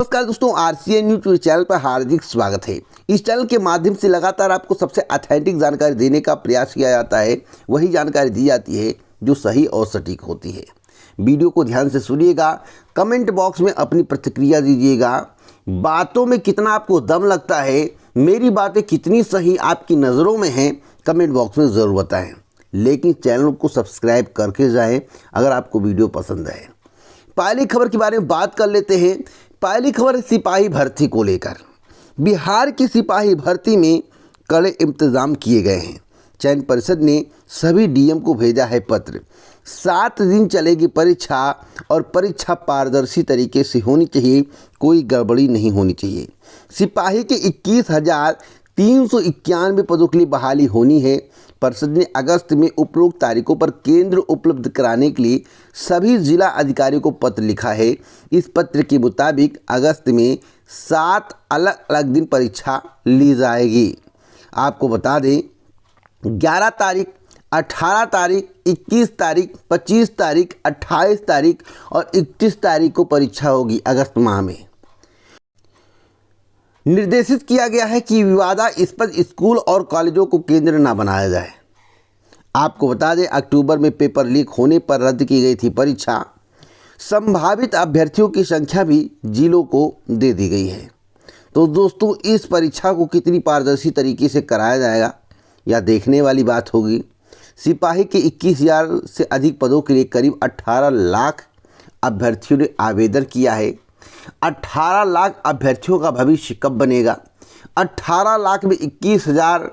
नमस्कार दोस्तों, RCN news channel पर हार्दिक स्वागत है। इस चैनल के माध्यम से लगातार आपको सबसे ऑथेंटिक जानकारी देने का प्रयास किया जाता है। वही जानकारी दी जाती है जो सही और सटीक होती है। वीडियो को ध्यान से सुनिएगा, कमेंट बॉक्स में अपनी प्रतिक्रिया दीजिएगा। बातों में कितना आपको दम लगता है, मेरी बातें कितनी सही आपकी नज़रों में हैं, कमेंट बॉक्स में ज़रूर बताएं। लेकिन चैनल को सब्सक्राइब करके जाएं अगर आपको वीडियो पसंद है। पहली खबर के बारे में बात कर लेते हैं। पहली खबर सिपाही भर्ती को लेकर। बिहार की सिपाही भर्ती में कड़े इंतजाम किए गए हैं। चयन परिषद ने सभी डीएम को भेजा है पत्र। 7 दिन चलेगी परीक्षा और परीक्षा पारदर्शी तरीके से होनी चाहिए, कोई गड़बड़ी नहीं होनी चाहिए। सिपाही के 21,391 पदों के लिए बहाली होनी है। परिषद ने अगस्त में उपरोक्त तारीखों पर केंद्र उपलब्ध कराने के लिए सभी जिला अधिकारियों को पत्र लिखा है। इस पत्र के मुताबिक अगस्त में 7 अलग अलग दिन परीक्षा ली जाएगी। आपको बता दें 11 तारीख, 18 तारीख, 21 तारीख, 25 तारीख, 28 तारीख और 31 तारीख को परीक्षा होगी अगस्त माह में। निर्देशित किया गया है कि विवादास्पद स्कूल और कॉलेजों को केंद्र न बनाया जाए। आपको बता दें अक्टूबर में पेपर लीक होने पर रद्द की गई थी परीक्षा। संभावित अभ्यर्थियों की संख्या भी जिलों को दे दी गई है। तो दोस्तों, इस परीक्षा को कितनी पारदर्शी तरीके से कराया जाएगा यह देखने वाली बात होगी। सिपाही के 21,000 से अधिक पदों के लिए करीब 18 लाख अभ्यर्थियों ने आवेदन किया है। 18 लाख अभ्यर्थियों का भविष्य कब बनेगा? 18 लाख में 21,000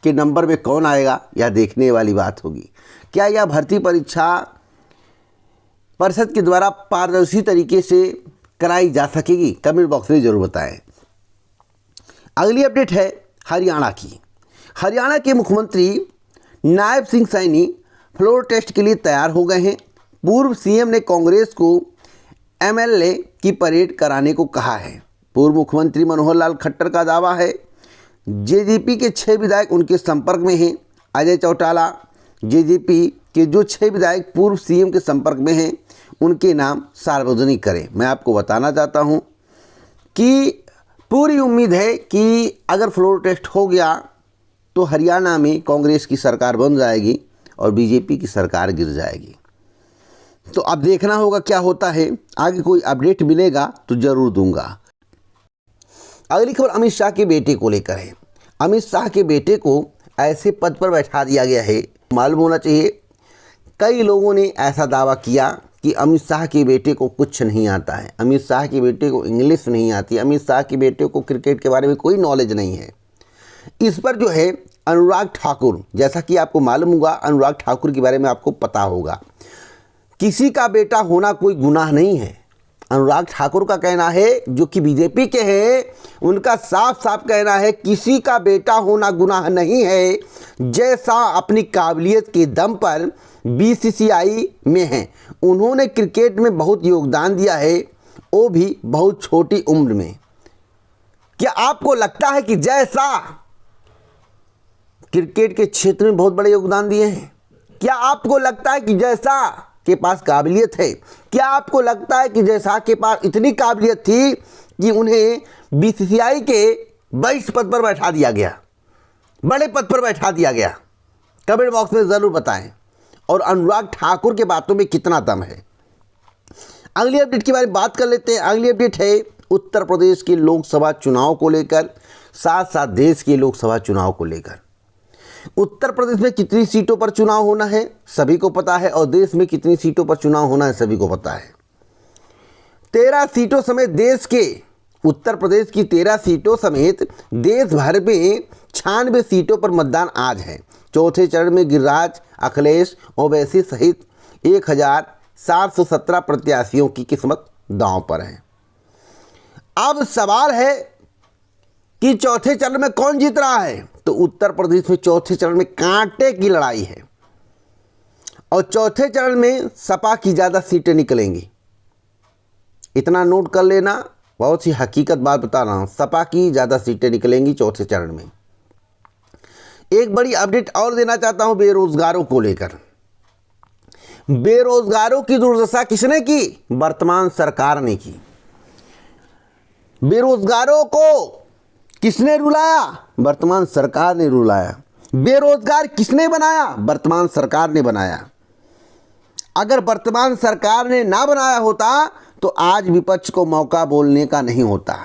के नंबर में कौन आएगा, यह देखने वाली बात होगी। क्या यह भर्ती परीक्षा परिषद के द्वारा पारदर्शी तरीके से कराई जा सकेगी? कमेंट बॉक्स में जरूर बताएं। अगली अपडेट है हरियाणा की। हरियाणा के मुख्यमंत्री नायब सिंह सैनी फ्लोर टेस्ट के लिए तैयार हो गए हैं। पूर्व सीएम ने कांग्रेस को एमएलए की परेड कराने को कहा है। पूर्व मुख्यमंत्री मनोहर लाल खट्टर का दावा है जेजेपी के 6 विधायक उनके संपर्क में हैं। अजय चौटाला जेजेपी के जो 6 विधायक पूर्व सीएम के संपर्क में हैं उनके नाम सार्वजनिक करें। मैं आपको बताना चाहता हूं कि पूरी उम्मीद है कि अगर फ्लोर टेस्ट हो गया तो हरियाणा में कांग्रेस की सरकार बन जाएगी और बीजेपी की सरकार गिर जाएगी। तो अब देखना होगा क्या होता है। आगे कोई अपडेट मिलेगा तो ज़रूर दूंगा। अगली खबर अमित शाह के बेटे को लेकर है। अमित शाह के बेटे को ऐसे पद पर बैठा दिया गया है, मालूम होना चाहिए। कई लोगों ने ऐसा दावा किया कि अमित शाह के बेटे को कुछ नहीं आता है, अमित शाह के बेटे को इंग्लिश नहीं आती, अमित शाह के बेटे को क्रिकेट के बारे में कोई नॉलेज नहीं है। इस पर जो है अनुराग ठाकुर, जैसा कि आपको मालूम होगा, अनुराग ठाकुर के बारे में आपको पता होगा, किसी का बेटा होना कोई गुनाह नहीं है। अनुराग ठाकुर का कहना है, जो कि बीजेपी के हैं, उनका साफ साफ कहना है किसी का बेटा होना गुनाह नहीं है। जैसा अपनी काबिलियत के दम पर बीसीसीआई में हैं, उन्होंने क्रिकेट में बहुत योगदान दिया है, वो भी बहुत छोटी उम्र में। क्या आपको लगता है कि जैसा क्रिकेट के क्षेत्र में बहुत बड़े योगदान दिए हैं, क्या आपको लगता है कि जैसा के पास काबिलियत है, क्या आपको लगता है कि जैसा के पास इतनी काबिलियत थी कि उन्हें बीसीसीआई के वरिष्ठ पद पर बैठा दिया गया, बड़े पद पर बैठा दिया गया? कमेंट बॉक्स में ज़रूर बताएं। और अनुराग ठाकुर के बातों में कितना दम है। अगली अपडेट के बारे में बात कर लेते हैं। अगली अपडेट है उत्तर प्रदेश के लोकसभा चुनाव को लेकर, साथ साथ देश के लोकसभा चुनाव को लेकर। उत्तर प्रदेश में कितनी सीटों पर चुनाव होना है सभी को पता है, और देश में कितनी सीटों पर चुनाव होना है सभी को पता है। 13 सीटों समेत देश के, उत्तर प्रदेश की 13 सीटों समेत देश भर में 96 सीटों पर मतदान आज है। चौथे चरण में गिरिराज, अखिलेश, ओवैसी सहित 1,717 प्रत्याशियों की किस्मत दांव पर है। अब सवाल है कि चौथे चरण में कौन जीत रहा है? तो उत्तर प्रदेश में चौथे चरण में कांटे की लड़ाई है, और चौथे चरण में सपा की ज़्यादा सीटें निकलेंगी। इतना नोट कर लेना, बहुत ही हकीकत बात बता रहा हूँ, सपा की ज़्यादा सीटें निकलेंगी चौथे चरण में। एक बड़ी अपडेट और देना चाहता हूँ बेरोजगारों को लेकर। बेरोजगारों की दुर्दशा किसने की? वर्तमान सरकार ने की। बेरोजगारों को किसने रुलाया? वर्तमान सरकार ने रुलाया। बेरोजगार किसने बनाया? वर्तमान सरकार ने बनाया। अगर वर्तमान सरकार ने ना बनाया होता तो आज विपक्ष को मौका बोलने का नहीं होता।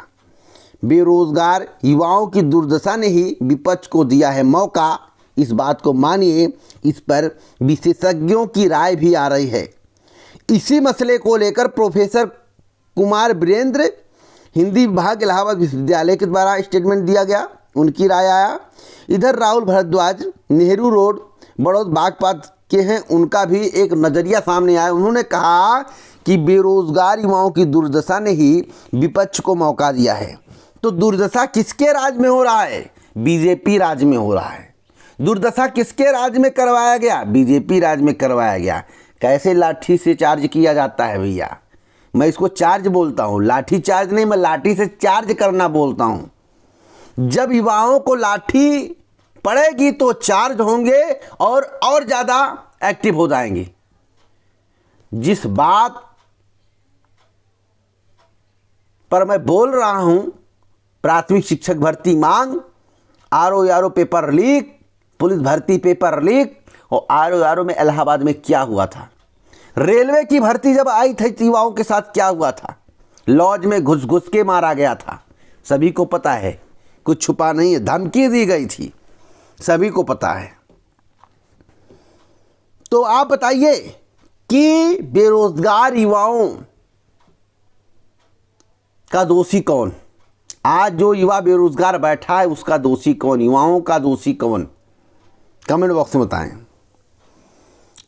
बेरोजगार युवाओं की दुर्दशा ने ही विपक्ष को दिया है मौका। इस बात को मानिए। इस पर विशेषज्ञों की राय भी आ रही है। इसी मसले को लेकर प्रोफेसर कुमार वीरेंद्र, हिंदी विभाग, इलाहाबाद विश्वविद्यालय के द्वारा स्टेटमेंट दिया गया, उनकी राय आया। इधर राहुल भारद्वाज नेहरू रोड बड़ौद बागपत के हैं, उनका भी एक नज़रिया सामने आया। उन्होंने कहा कि बेरोजगार युवाओं की दुर्दशा ने ही विपक्ष को मौका दिया है। तो दुर्दशा किसके राज में हो रहा है? बीजेपी राज में हो रहा है। दुर्दशा किसके राज में करवाया गया? बीजेपी राज में करवाया गया। कैसे लाठी से चार्ज किया जाता है भैया? मैं इसको चार्ज बोलता हूँ, लाठी चार्ज नहीं, मैं लाठी से चार्ज करना बोलता हूँ। जब युवाओं को लाठी पड़ेगी तो चार्ज होंगे और ज़्यादा एक्टिव हो जाएंगे। जिस बात पर मैं बोल रहा हूँ, प्राथमिक शिक्षक भर्ती मांग, आरओ पेपर लीक, पुलिस भर्ती पेपर लीक, और आरओ में इलाहाबाद में क्या हुआ था, रेलवे की भर्ती जब आई थी युवाओं के साथ क्या हुआ था, लॉज में घुस घुस के मारा गया था, सभी को पता है, कुछ छुपा नहीं है, धमकी दी गई थी, सभी को पता है। तो आप बताइए कि बेरोजगार युवाओं का दोषी कौन? आज जो युवा बेरोजगार बैठा है उसका दोषी कौन? युवाओं का दोषी कौन? कमेंट बॉक्स में बताएं।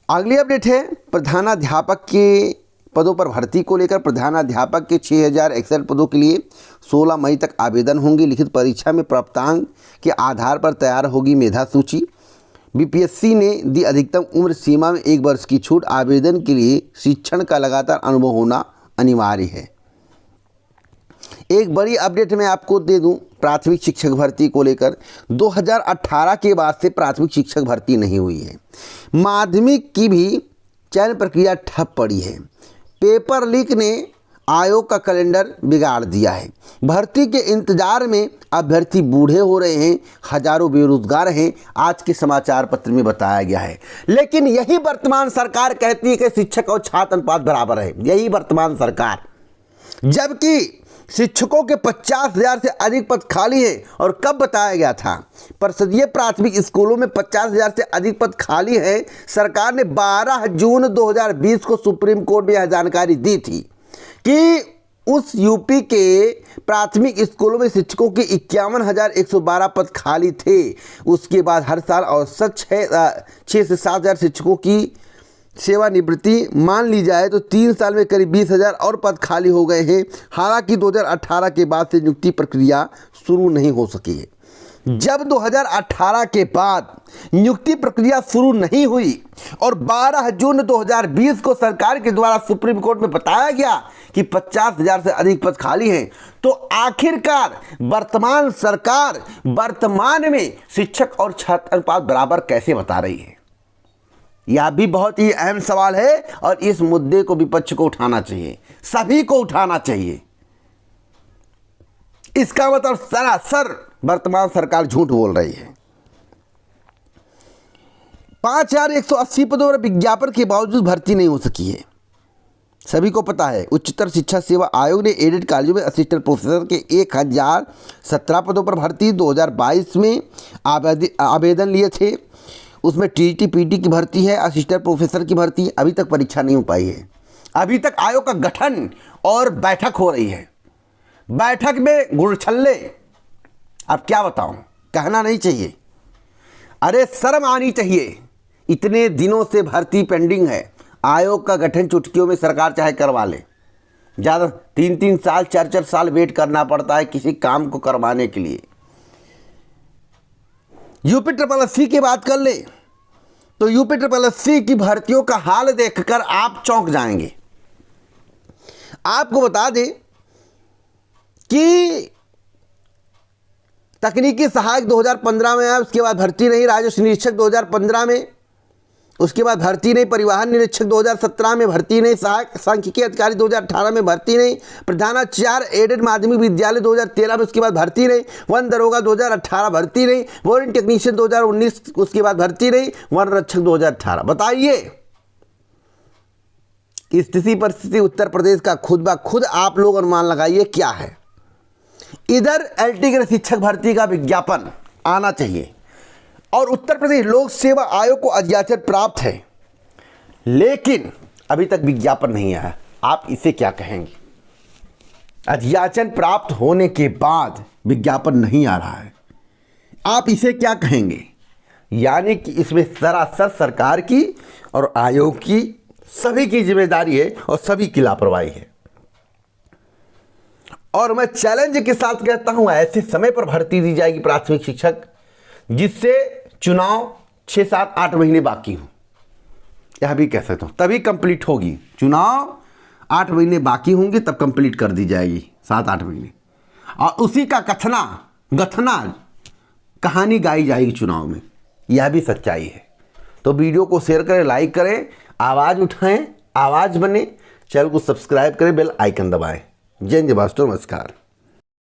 अगली अपडेट है प्रधानाध्यापक के पदों पर भर्ती को लेकर। प्रधानाध्यापक के 6061 पदों के लिए 16 मई तक आवेदन होंगे। लिखित परीक्षा में प्राप्तांक के आधार पर तैयार होगी मेधा सूची। बीपीएससी ने दी अधिकतम उम्र सीमा में 1 वर्ष की छूट। आवेदन के लिए शिक्षण का लगातार अनुभव होना अनिवार्य है। एक बड़ी अपडेट मैं आपको दे दूं प्राथमिक शिक्षक भर्ती को लेकर। 2018 के बाद से प्राथमिक शिक्षक भर्ती नहीं हुई है। माध्यमिक की भी चयन प्रक्रिया ठप पड़ी है। पेपर लीक ने आयोग का कैलेंडर बिगाड़ दिया है। भर्ती के इंतजार में अभ्यर्थी बूढ़े हो रहे हैं, हजारों बेरोजगार हैं। आज के समाचार पत्र में बताया गया है। लेकिन यही वर्तमान सरकार कहती है कि शिक्षक और छात्र अनुपात बराबर है। यही वर्तमान सरकार, जबकि शिक्षकों के 50,000 से अधिक पद खाली हैं। और कब बताया गया था? परिषदीय प्राथमिक स्कूलों में 50,000 से अधिक पद खाली हैं। सरकार ने 12 जून 2020 को सुप्रीम कोर्ट में यह जानकारी दी थी कि उस यूपी के प्राथमिक स्कूलों में शिक्षकों के 51,112 पद खाली थे। उसके बाद हर साल औसत 6 से 7,000 शिक्षकों की सेवानिवृत्ति मान ली जाए तो 3 साल में करीब 20,000 और पद खाली हो गए हैं। हालांकि 2018 के बाद से नियुक्ति प्रक्रिया शुरू नहीं हो सकी है। जब 2018 के बाद नियुक्ति प्रक्रिया शुरू नहीं हुई और 12 जून 2020 को सरकार के द्वारा सुप्रीम कोर्ट में बताया गया कि 50,000 से अधिक पद खाली हैं, तो आखिरकार वर्तमान सरकार वर्तमान में शिक्षक और छात्र अनुपात बराबर कैसे बता रही है? यह भी बहुत ही अहम सवाल है और इस मुद्दे को विपक्ष को उठाना चाहिए, सभी को उठाना चाहिए। इसका मतलब सरासर वर्तमान सरकार झूठ बोल रही है। 5,180 पदों पर विज्ञापन के बावजूद भर्ती नहीं हो सकी है। सभी को पता है उच्चतर शिक्षा सेवा आयोग ने एडेड कॉलेजों में असिस्टेंट प्रोफेसर के 1,017 पदों पर भर्ती 2022 में आवेदन लिए थे। उसमें टीटी पीटी की भर्ती है, असिस्टेंट प्रोफेसर की भर्ती अभी तक परीक्षा नहीं हो पाई है। अभी तक आयोग का गठन और बैठक हो रही है। बैठक में गुड़छल्ले, अब क्या बताऊं, कहना नहीं चाहिए। अरे शर्म आनी चाहिए। इतने दिनों से भर्ती पेंडिंग है। आयोग का गठन चुटकियों में सरकार चाहे करवा ले। ज़्यादा 3-3 साल 4-4 साल वेट करना पड़ता है किसी काम को करवाने के लिए। यूपी की बात कर ले तो यूपी की भर्तियों का हाल देखकर आप चौंक जाएंगे। आपको बता दें कि तकनीकी सहायक 2015 में आया, उसके बाद भर्ती नहीं। राजस्व निरीक्षक 2015 में, उसके बाद भर्ती नहीं, परिवहन निरीक्षक 2017 में भर्ती नहीं, सहायक सांख्यिकी अधिकारी 2018 में भर्ती नहीं, प्रधानाचार्य एडेड माध्यमिक विद्यालय 2013 में उसके बाद भर्ती नहीं, वन दरोगा 2018 भर्ती नहीं, बोरिंग टेक्नीशियन 2019 उसके बाद भर्ती नहीं, वन रक्षक 2018। बताइए स्थिति परिस्थिति उत्तर प्रदेश का खुद ब खुद आप लोग अनुमान लगाइए क्या है। इधर एलटी गृह शिक्षक भर्ती का विज्ञापन आना चाहिए और उत्तर प्रदेश लोक सेवा आयोग को अध्याचन प्राप्त है, लेकिन अभी तक विज्ञापन नहीं आया। आप इसे क्या कहेंगे? अध्याचन प्राप्त होने के बाद विज्ञापन नहीं आ रहा है, आप इसे क्या कहेंगे? यानी कि इसमें सरासर सरकार की और आयोग की सभी की जिम्मेदारी है और सभी की लापरवाही है। और मैं चैलेंज के साथ कहता हूं ऐसे समय पर भर्ती दी जाएगी प्राथमिक शिक्षक जिससे चुनाव 6, 7, 8 महीने बाकी हो, यह भी कह सकता हूं, तभी कंप्लीट होगी। चुनाव 8 महीने बाकी होंगे तब कंप्लीट कर दी जाएगी, 7-8 महीने, और उसी का गथना कहानी गाई जाएगी चुनाव में। यह भी सच्चाई है। तो वीडियो को शेयर करें, लाइक करें, आवाज़ उठाएं, आवाज़ बने, चैनल को सब्सक्राइब करें, बेल आइकन दबाएं। जय हिंद, नमस्कार।